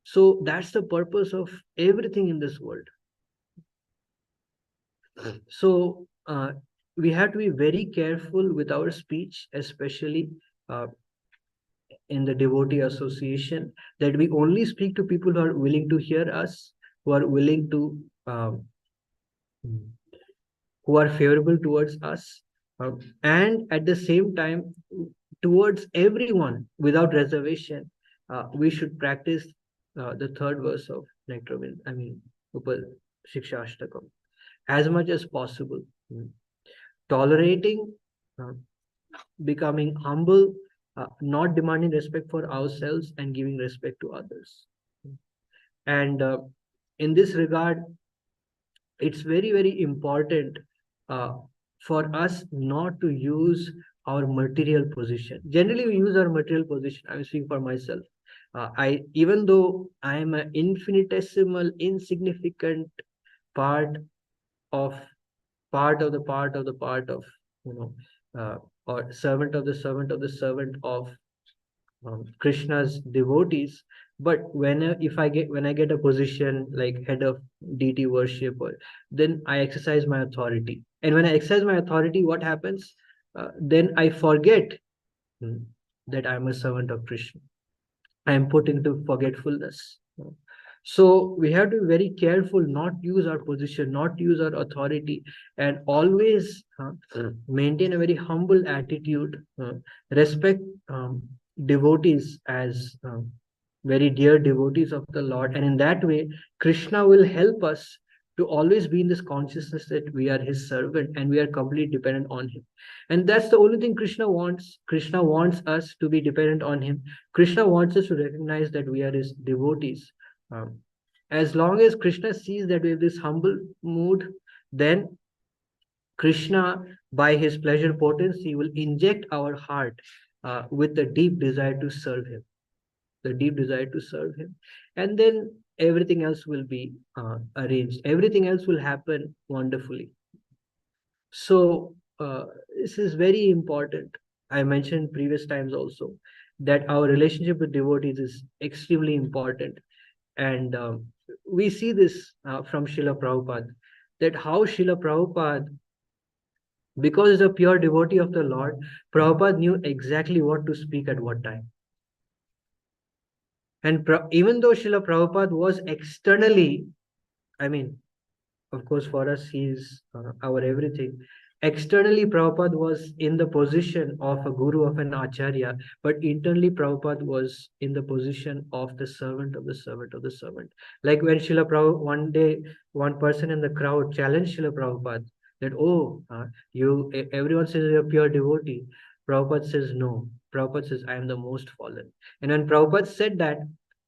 So that's the purpose of everything in this world. So we have to be very careful with our speech, especially uh, in the devotee association, that we only speak to people who are willing to hear us, who are willing to, who are favorable towards us, and at the same time, towards everyone without reservation. We should practice the third verse of Nectarine, Shiksha Ashtakam, as much as possible. Tolerating, becoming humble, not demanding respect for ourselves and giving respect to others. And in this regard, it's very, very important for us not to use our material position. Generally, we use our material position. I'm speaking for myself. Even though I am an infinitesimal, insignificant part of or servant of the servant of the servant of Krishna's devotees, but when I get a position like head of deity worship, then I exercise my authority. And when I exercise my authority, what happens? Then I forget that I'm a servant of Krishna. I am put into forgetfulness. So we have to be very careful, not use our position, not use our authority, and always maintain a very humble attitude, respect devotees as very dear devotees of the Lord. And in that way, Krishna will help us to always be in this consciousness that we are his servant and we are completely dependent on him. And that's the only thing Krishna wants. Krishna wants us to be dependent on him. Krishna wants us to recognize that we are his devotees. As long as Krishna sees that we have this humble mood, then Krishna, by his pleasure potency, will inject our heart with the deep desire to serve him, and then everything else will be arranged. Everything else will happen wonderfully. So this is very important. I mentioned previous times also that our relationship with devotees is extremely important. And we see this from Srila Prabhupada, that how Srila Prabhupada, because he's a pure devotee of the Lord, Prabhupada knew exactly what to speak at what time. And even though Srila Prabhupada was externally, of course, for us, he's our everything. Externally, Prabhupada was in the position of a guru, of an acharya, but internally, Prabhupada was in the position of the servant of the servant of the servant. Like when Srila Prabhupada, one day, one person in the crowd challenged Srila Prabhupada that, everyone says you're a pure devotee. Prabhupada says, no. Prabhupada says, I am the most fallen. And when Prabhupada said that,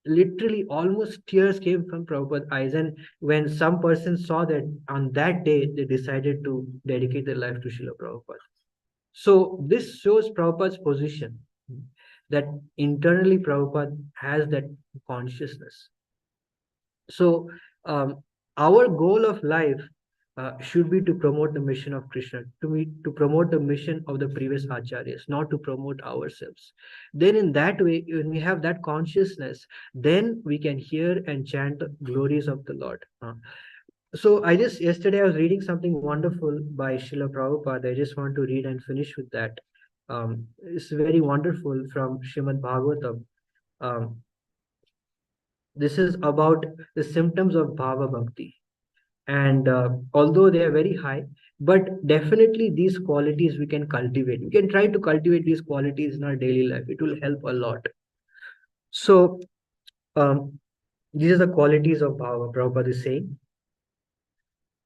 literally almost tears came from Prabhupada's eyes. And when some person saw that, on that day, they decided to dedicate their life to Srila Prabhupada. So this shows Prabhupada's position, that internally Prabhupada has that consciousness. So our goal of life should be to promote the mission of Krishna, to promote the mission of the previous acharyas, not to promote ourselves. Then in that way, when we have that consciousness, then we can hear and chant the glories of the Lord. So yesterday I was reading something wonderful by Srila Prabhupada. I just want to read and finish with that. It's very wonderful from Srimad Bhagavatam. This is about the symptoms of Bhava Bhakti. And although they are very high, but definitely these qualities we can cultivate. We can try to cultivate these qualities in our daily life. It will help a lot. So, these are the qualities of bhava. Prabhupada is saying.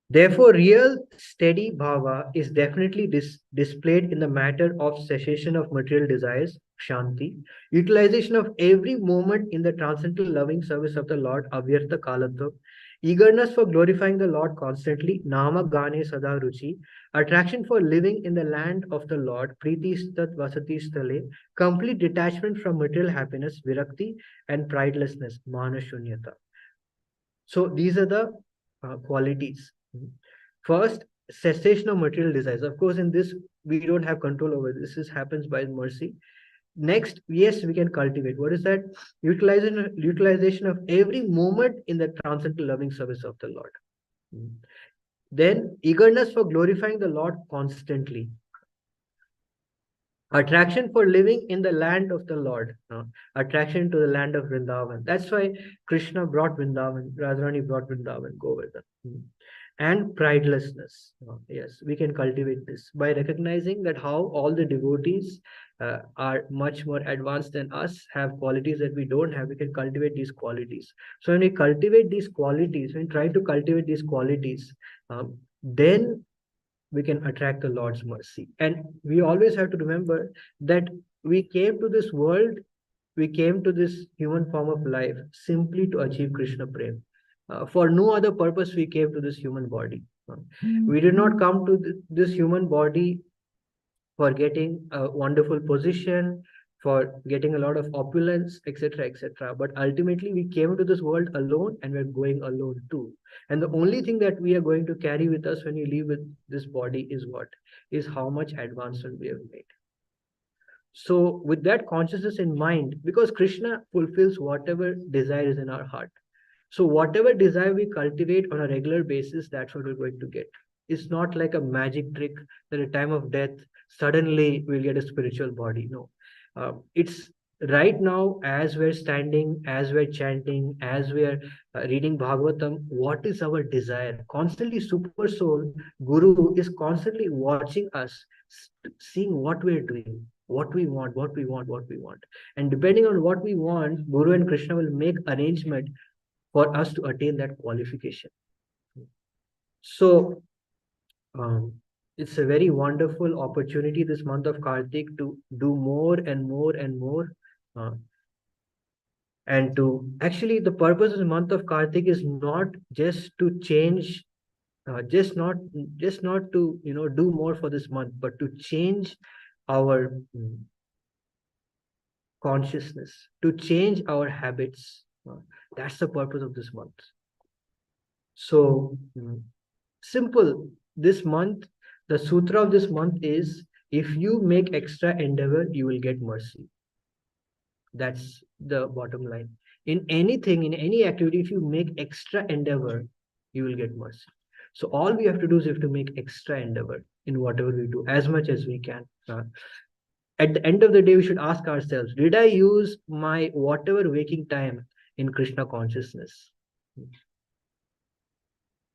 Therefore, real steady bhava is definitely displayed in the matter of cessation of material desires, shanti, utilization of every moment in the transcendental loving service of the Lord, avyartha kalatva, eagerness for glorifying the Lord constantly, nama gane sada ruchi, attraction for living in the land of the Lord, priti stat vasati stale, complete detachment from material happiness, virakti, and pridelessness, mana shunyata. So these are the qualities. First, cessation of material desires. Of course, in this, we don't have control over this. This happens by mercy. Next, yes, we can cultivate. What is that? Utilization of every moment in the transcendental loving service of the Lord. Then, eagerness for glorifying the Lord constantly. Attraction for living in the land of the Lord. Attraction to the land of Vrindavan. That's why Krishna brought Vrindavan, Radharani brought Vrindavan, Govardhan. And pridelessness. Yes, we can cultivate this by recognizing that how all the devotees are much more advanced than us, have qualities that we don't have. We can cultivate these qualities. So when we cultivate these qualities, when we try to cultivate these qualities, then we can attract the Lord's mercy. And we always have to remember that we came to this world, we came to this human form of life simply to achieve Krishna Prem. For no other purpose we came to this human body. We did not come to this human body for getting a wonderful position, for getting a lot of opulence, etc., etc. But ultimately, we came to this world alone, and we're going alone too. And the only thing that we are going to carry with us when we leave with this body is what? Is how much advancement we have made. So, with that consciousness in mind, because Krishna fulfills whatever desire is in our heart. So, whatever desire we cultivate on a regular basis, that's what we're going to get. It's not like a magic trick that at the time of death, suddenly we'll get a spiritual body. No. It's right now, as we're standing, as we're chanting, as we're reading Bhagavatam, what is our desire? Constantly, Super Soul, Guru is constantly watching us, seeing what we're doing, what we want, what we want, what we want. And depending on what we want, Guru and Krishna will make arrangement for us to attain that qualification. So, it's a very wonderful opportunity this month of Kartik to do more and more and more. And to actually, the purpose of the month of Kartik is not just to change, just not to do more for this month, but to change our consciousness, to change our habits. That's the purpose of this month. So simple. This month, the sutra of this month is, if you make extra endeavor, you will get mercy. That's the bottom line. In anything, in any activity, if you make extra endeavor, you will get mercy. So all we have to do is we have to make extra endeavor in whatever we do, as much as we can. At the end of the day, we should ask ourselves, did I use my whatever waking time in Krishna consciousness?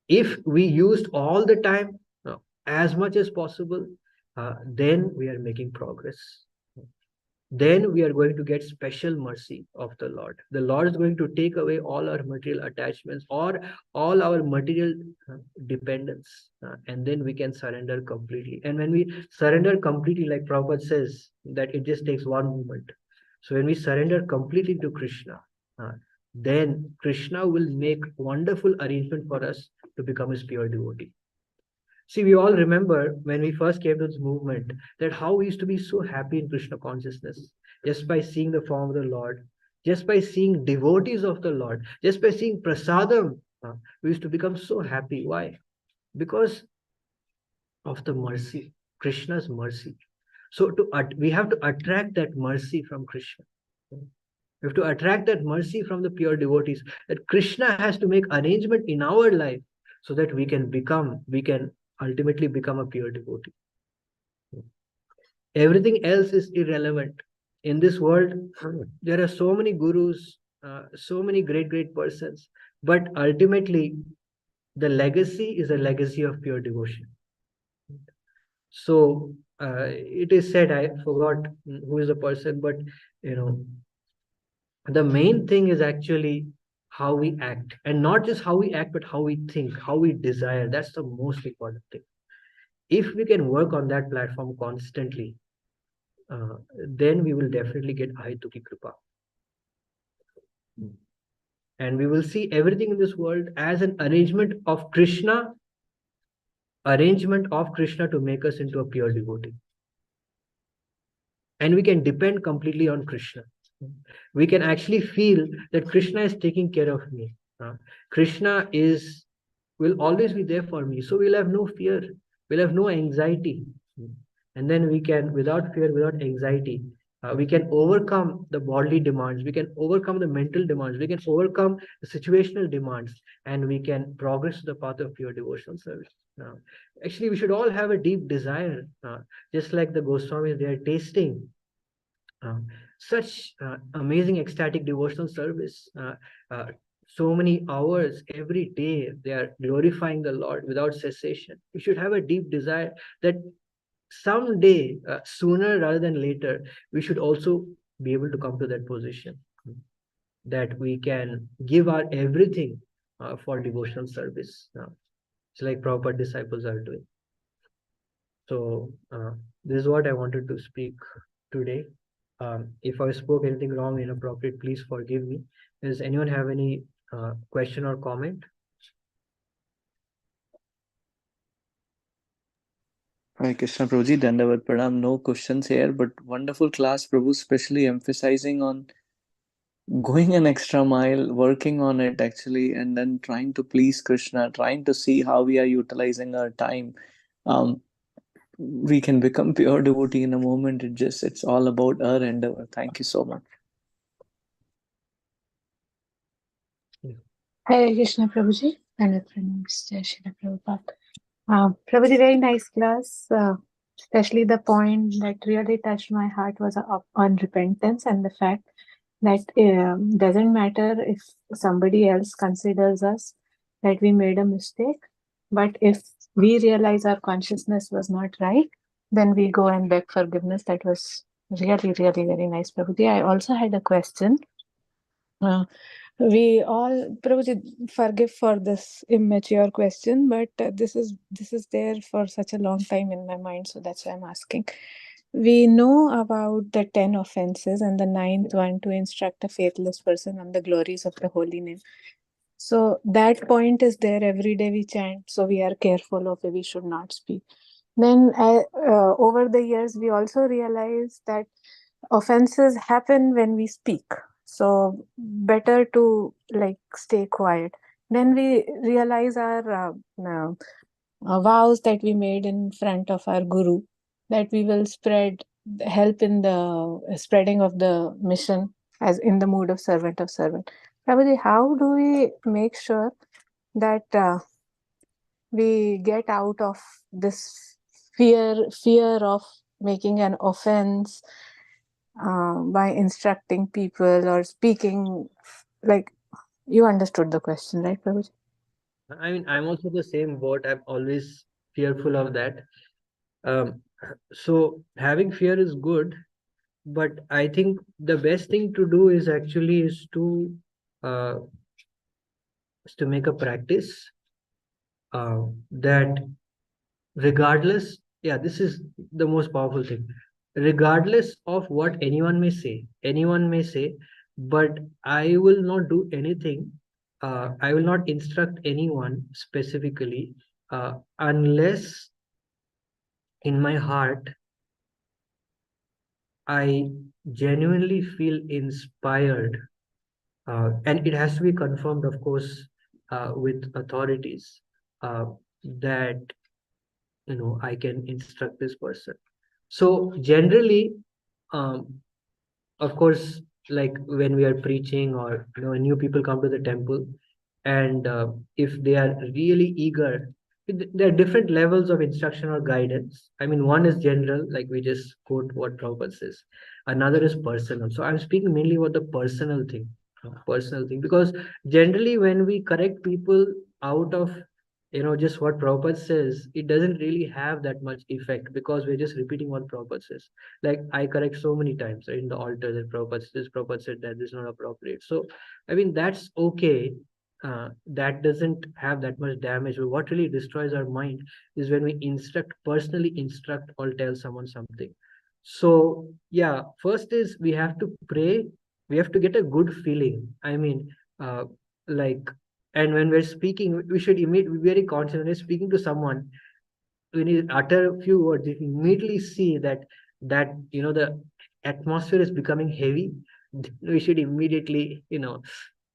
If we used all the time, as much as possible, then we are making progress. Then we are going to get special mercy of the Lord. The Lord is going to take away all our material attachments or all our material dependence, and then we can surrender completely. And when we surrender completely, like Prabhupada says, that it just takes one moment. So when we surrender completely to Krishna, then Krishna will make wonderful arrangement for us to become his pure devotee. See, we all remember when we first came to this movement that how we used to be so happy in Krishna consciousness just by seeing the form of the Lord, just by seeing devotees of the Lord, just by seeing prasadam. We used to become so happy. Why? Because of the mercy, Krishna's mercy. So we have to attract that mercy from Krishna. We have to attract that mercy from the pure devotees. That Krishna has to make arrangement in our life so that we can ultimately become a pure devotee. Everything else is irrelevant. In this world, there are so many gurus, so many great persons, but ultimately, the legacy is a legacy of pure devotion. So it is said, I forgot who is the person, but The main thing is actually how we act, and not just how we act, but how we think, how we desire. That's the most important thing. If we can work on that platform constantly, then we will definitely get Ahituki Kripa. And we will see everything in this world as an arrangement of Krishna to make us into a pure devotee. And we can depend completely on Krishna. We can actually feel that Krishna is taking care of me. Krishna will always be there for me. So we'll have no fear, we'll have no anxiety. And then we can, without fear, without anxiety, we can overcome the bodily demands, we can overcome the mental demands, we can overcome the situational demands, and we can progress to the path of pure devotional service. Actually, we should all have a deep desire, just like the Goswamis, they are tasting such amazing ecstatic devotional service. So many hours every day, they are glorifying the Lord without cessation. We should have a deep desire that someday, sooner rather than later, we should also be able to come to that position, that we can give our everything for devotional service. It's like proper disciples are doing. So this is what I wanted to speak today. If I spoke anything wrong, inappropriate, please forgive me. Does anyone have any question or comment? Hi, Krishna Prabhuji, Dandavat Pranam. No questions here, but wonderful class, Prabhu, especially emphasizing on going an extra mile, working on it actually, and then trying to please Krishna, trying to see how we are utilizing our time. We can become pure devotee in a moment. It's all about our endeavor. Thank you so much. Hare Krishna Prabhuji, and Jai Shri Prabhupada. Prabhuji, very nice class. Especially the point that really touched my heart was on repentance, and the fact that doesn't matter if somebody else considers us that we made a mistake, but if we realize our consciousness was not right, then we go and beg forgiveness. That was really, really very nice, Prabhuji. I also had a question. We all, Prabhuji, forgive for this immature question, but this is there for such a long time in my mind, so that's why I'm asking. We know about the 10 offenses and the 9th one, to instruct a faithless person on the glories of the holy name. So that point is there every day we chant, so we are careful of it, we should not speak. Then over the years, we also realize that offenses happen when we speak. So better to stay quiet. Then we realize our vows that we made in front of our guru, that we will help in the spreading of the mission as in the mood of servant. Prabhuji, how do we make sure that we get out of this fear of making an offense by instructing people or speaking? Like, you understood the question, right, Prabhuji? I mean, I'm also the same boat. I'm always fearful of that. So having fear is good, but I think the best thing to do is actually to make a practice that regardless, this is the most powerful thing. Regardless of what anyone may say, but I will not do anything. I will not instruct anyone specifically unless in my heart I genuinely feel inspired, and it has to be confirmed, of course, with authorities, that I can instruct this person. So generally, of course, like when we are preaching, or when new people come to the temple, and if they are really eager, there are different levels of instruction or guidance. I mean, one is general, like we just quote what Prabhupada says. Another is personal. So I'm speaking mainly about the personal thing, because generally when we correct people out of just what Prabhupada says, it doesn't really have that much effect because we're just repeating what Prabhupada says. Like I correct so many times in the altar that Prabhupada said that this is not appropriate. So, I mean, that's okay. That doesn't have that much damage. But what really destroys our mind is when we personally instruct or tell someone something. So, yeah, first is we have to pray. We have to get a good feeling. I mean, like, and when we're speaking, we should immediately be very conscious. When we're speaking to someone, when you utter a few words, you can immediately see that the atmosphere is becoming heavy. We should immediately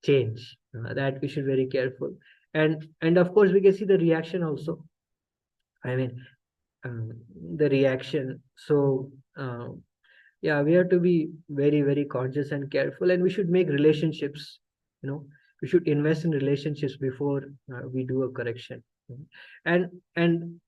change. That we should be very careful. And of course, we can see the reaction also. I mean, the reaction. So yeah, we have to be very, very conscious and careful, and we should make relationships. We should invest in relationships before we do a correction. And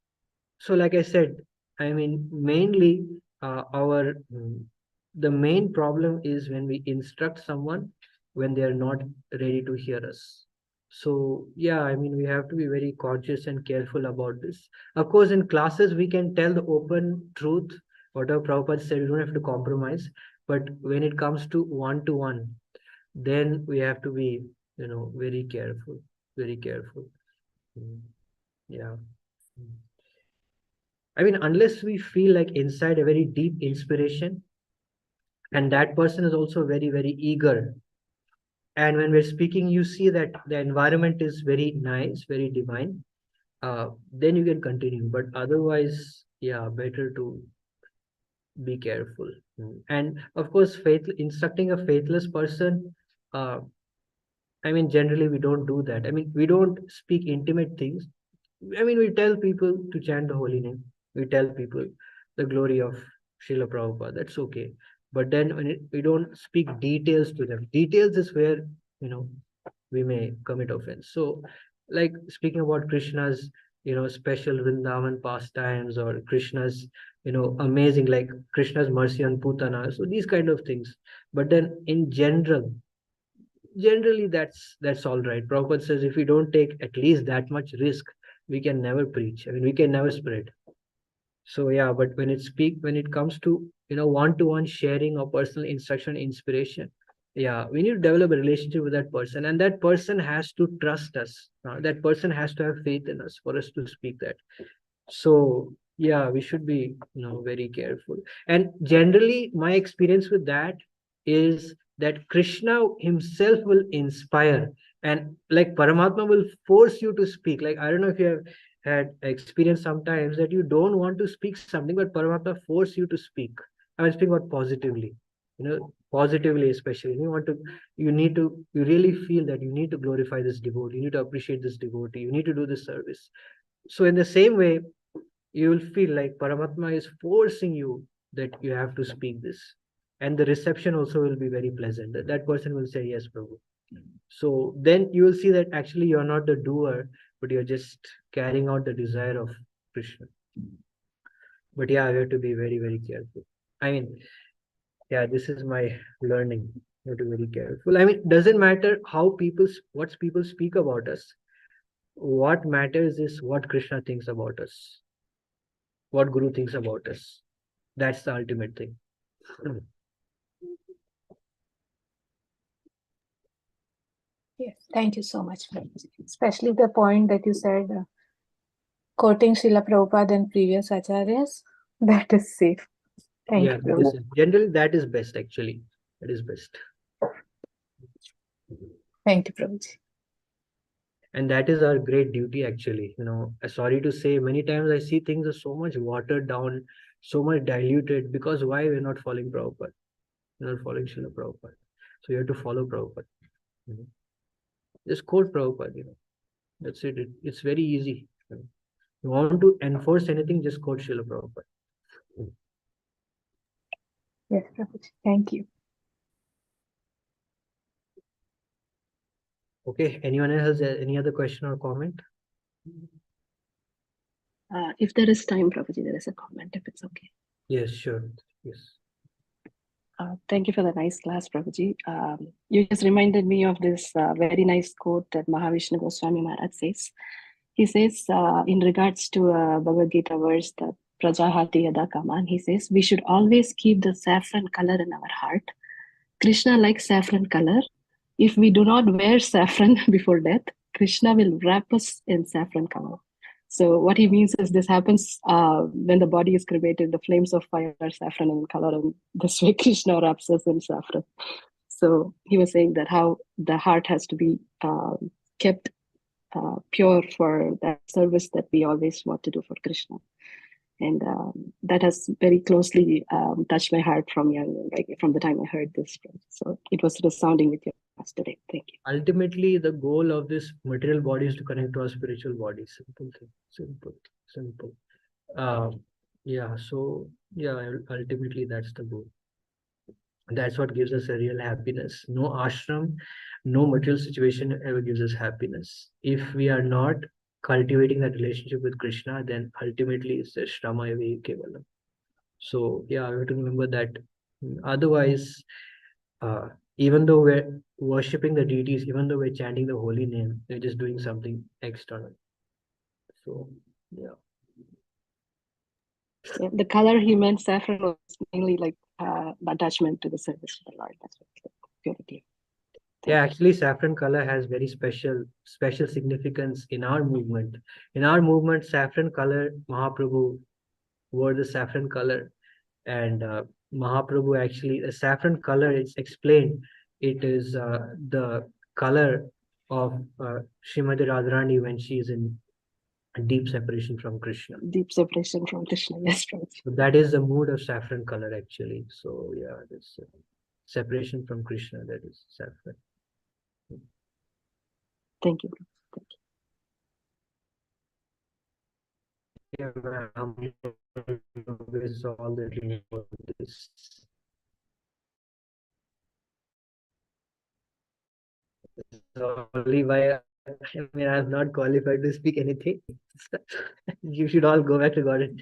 so, like I said, I mean, mainly the main problem is when we instruct someone when they are not ready to hear us. So yeah, I mean, we have to be very conscious and careful about this. Of course, in classes we can tell the open truth, whatever Prabhupada said, we don't have to compromise. But when it comes to one, then we have to be, very careful, very careful. Yeah. I mean, unless we feel like inside a very deep inspiration, and that person is also very, very eager. And when we're speaking, you see that the environment is very nice, very divine. Then you can continue. But otherwise, yeah, better to be careful. And of course, instructing a faithless person, uh, I mean, generally we don't do that. I mean, we don't speak intimate things. I mean, we tell people to chant the holy name. We tell people the glory of Srila Prabhupada. That's okay. But then we don't speak details to them. Details is where, we may commit offense. So, like speaking about Krishna's, special Vrindavan pastimes, or Krishna's, amazing, like Krishna's mercy on Putana. So these kind of things. But then in generally that's all right. Prabhupada says if we don't take at least that much risk, we can never preach. I mean, we can never spread. So yeah, but when it comes to one-to-one sharing or personal instruction, inspiration, yeah, we need to develop a relationship with that person, and that person has to trust us. That person has to have faith in us for us to speak that. So yeah, we should be very careful. And generally my experience with that is that Krishna himself will inspire, and like Paramatma will force you to speak. Like, I don't know if you have had experience sometimes that you don't want to speak something, but Paramatma force you to speak. I mean, speak about positively, positively, especially you really feel that you need to glorify this devotee, you need to appreciate this devotee, you need to do this service. So in the same way, you will feel like Paramatma is forcing you that you have to speak this. And the reception also will be very pleasant. That person will say, yes, Prabhu. So then you will see that actually you're not the doer, but you're just carrying out the desire of Krishna. But yeah, we have to be very, very careful. I mean, yeah, this is my learning. You have to be very careful. I mean, doesn't matter what people speak about us. What matters is what Krishna thinks about us, what Guru thinks about us. That's the ultimate thing. Yes, thank you so much, Prabhuji. Especially the point that you said, quoting Srila Prabhupada and previous acharyas, that is safe. Thank you, Prabhuji. Generally, that is best, actually. That is best. Thank you, Prabhuji. And that is our great duty, actually. Sorry to say, many times I see things are so much watered down, so much diluted, because why we're not following Prabhupada? We're not following Srila Prabhupada. So you have to follow Prabhupada. Just quote Prabhupada, That's it. It's very easy. You want to enforce anything, just quote Srila Prabhupada. Yes, Prabhuji. Thank you. Okay. Anyone else has any other question or comment? If there is time, Prabhuji, there is a comment, if it's okay. Yes, sure. Yes. Thank you for the nice class, Prabhuji. You just reminded me of this very nice quote that Mahavishnu Goswami Maharaj says. He says, in regards to Bhagavad Gita verse, the Prajahati Yada Kaman, he says, we should always keep the saffron color in our heart. Krishna likes saffron color. If we do not wear saffron before death, Krishna will wrap us in saffron color. So what he means is this happens when the body is cremated, the flames of fire are saffron in color, and this way Krishna wraps us in saffron. So he was saying that how the heart has to be kept pure for that service that we always want to do for Krishna. And that has very closely touched my heart from young, like from the time I heard this. So it was resounding with your class today. Thank you. Ultimately, the goal of this material body is to connect to our spiritual body. Simple thing. Simple. Yeah, so yeah, ultimately that's the goal. That's what gives us a real happiness. No ashram, no material situation ever gives us happiness. If we are not cultivating that relationship with Krishna, then ultimately it's a shrama evi kevalam. So yeah, we have to remember that. Otherwise, even though we're worshipping the deities, even though we're chanting the holy name, we're just doing something external. So yeah. Yeah, the color he meant saffron was mainly like attachment to the service of the Lord. That's what purity. Yeah, actually, saffron color has very special significance in our movement. In our movement, saffron color, Mahaprabhu wore the saffron color, and Mahaprabhu actually, the saffron color, it's explained, it is the color of Srimati Radharani when she is in deep separation from Krishna. Deep separation from Krishna, yes, right. So that is the mood of saffron color actually. So yeah, this separation from Krishna, that is saffron. Thank you. Yeah, ma'am, is all that we know about this. So only why I mean I'm not qualified to speak anything. You should all go back to God and